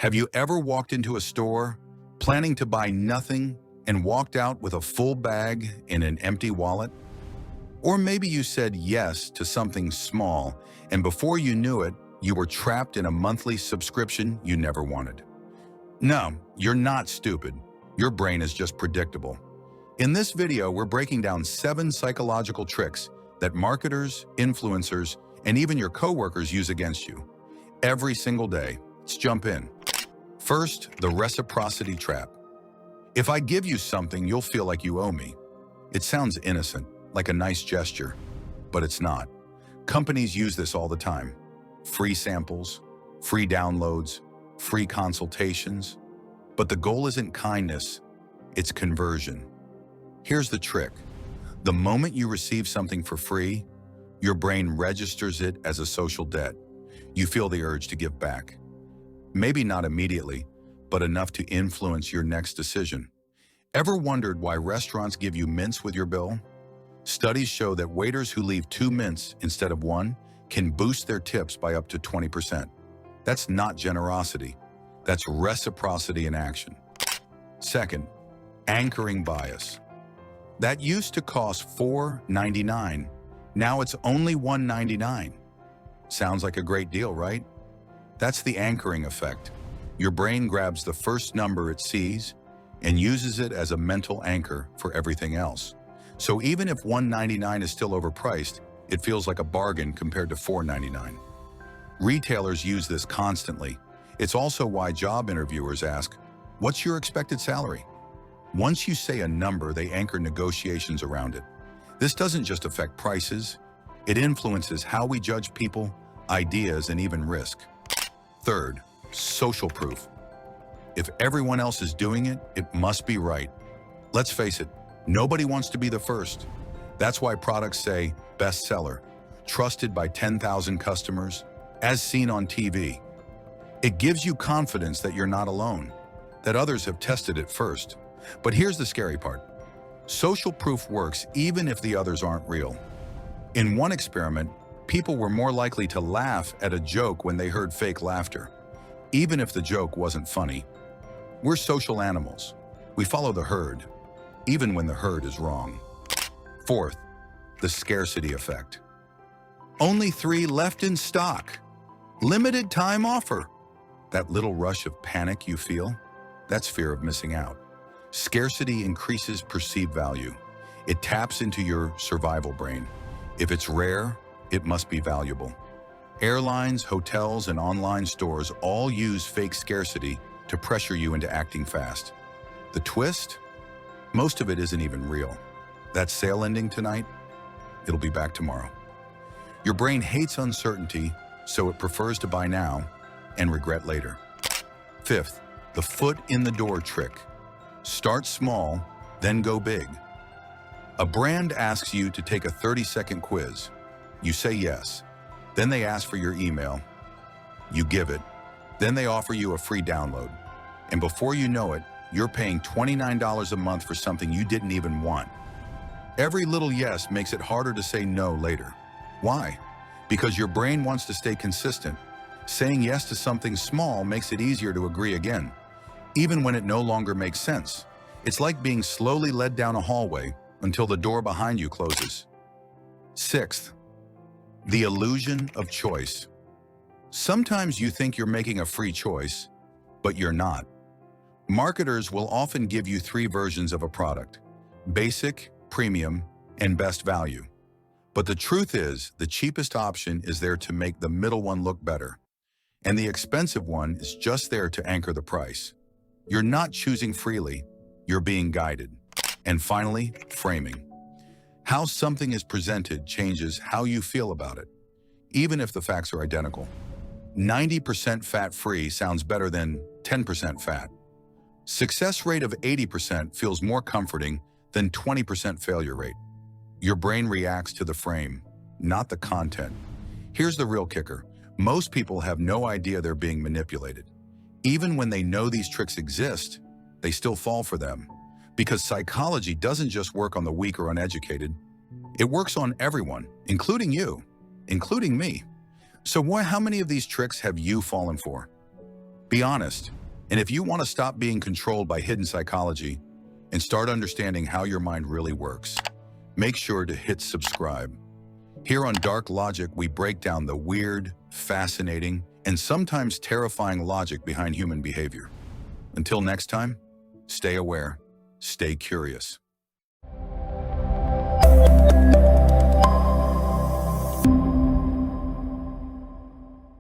Have you ever walked into a store, planning to buy nothing, and walked out with a full bag and an empty wallet? Or maybe you said yes to something small, and before you knew it, you were trapped in a monthly subscription you never wanted. No, you're not stupid. Your brain is just predictable. In this video, we're breaking down 7 psychological tricks that marketers, influencers, and even your coworkers use against you every single day. Let's jump in. First, the Reciprocity Trap. If I give you something, you'll feel like you owe me. It sounds innocent, like a nice gesture, but it's not. Companies use this all the time. Free samples, free downloads, free consultations. But the goal isn't kindness, it's conversion. Here's the trick. The moment you receive something for free, your brain registers it as a social debt. You feel the urge to give back. Maybe not immediately, but enough to influence your next decision. Ever wondered why restaurants give you mints with your bill? Studies show that waiters who leave 2 mints instead of 1 can boost their tips by up to 20%. That's not generosity. That's reciprocity in action. Second, anchoring bias. That used to cost $4.99. Now it's only $1.99. Sounds like a great deal, right? That's the anchoring effect. Your brain grabs the first number it sees and uses it as a mental anchor for everything else. So even if $1.99 is still overpriced, it feels like a bargain compared to $4.99. Retailers use this constantly. It's also why job interviewers ask, "What's your expected salary?" Once you say a number, they anchor negotiations around it. This doesn't just affect prices, it influences how we judge people, ideas, and even risk. Third, social proof. If everyone else is doing it, it must be right. Let's face it, nobody wants to be the first. That's why products say bestseller, trusted by 10,000 customers, as seen on TV. It gives you confidence that you're not alone, that others have tested it first. But here's the scary part. Social proof works even if the others aren't real. In one experiment, people were more likely to laugh at a joke when they heard fake laughter, even if the joke wasn't funny. We're social animals. We follow the herd, even when the herd is wrong. Fourth, the scarcity effect. Only 3 left in stock. Limited time offer. That little rush of panic you feel, that's fear of missing out. Scarcity increases perceived value. It taps into your survival brain. If it's rare, it must be valuable. Airlines, hotels, and online stores all use fake scarcity to pressure you into acting fast. The twist? Most of it isn't even real. That sale ending tonight? It'll be back tomorrow. Your brain hates uncertainty, so it prefers to buy now and regret later. Fifth, the foot in the door trick. Start small, then go big. A brand asks you to take a 30-second quiz. You say yes. Then they ask for your email. You give it. Then they offer you a free download. And before you know it, you're paying $29 a month for something you didn't even want. Every little yes makes it harder to say no later. Why? Because your brain wants to stay consistent. Saying yes to something small makes it easier to agree again, even when it no longer makes sense. It's like being slowly led down a hallway until the door behind you closes. Sixth, the illusion of choice. Sometimes you think you're making a free choice, but you're not. Marketers will often give you 3 versions of a product: basic, premium, and best value. But the truth is, the cheapest option is there to make the middle one look better. And the expensive one is just there to anchor the price. You're not choosing freely, you're being guided. And finally, framing. How something is presented changes how you feel about it, even if the facts are identical. 90% fat-free sounds better than 10% fat. Success rate of 80% feels more comforting than 20% failure rate. Your brain reacts to the frame, not the content. Here's the real kicker. Most people have no idea they're being manipulated. Even when they know these tricks exist, they still fall for them. Because psychology doesn't just work on the weak or uneducated. It works on everyone, including you, including me. So how many of these tricks have you fallen for? Be honest. And if you want to stop being controlled by hidden psychology and start understanding how your mind really works, make sure to hit subscribe. Here on Dark Logic, we break down the weird, fascinating, and sometimes terrifying logic behind human behavior. Until next time, stay aware, stay curious.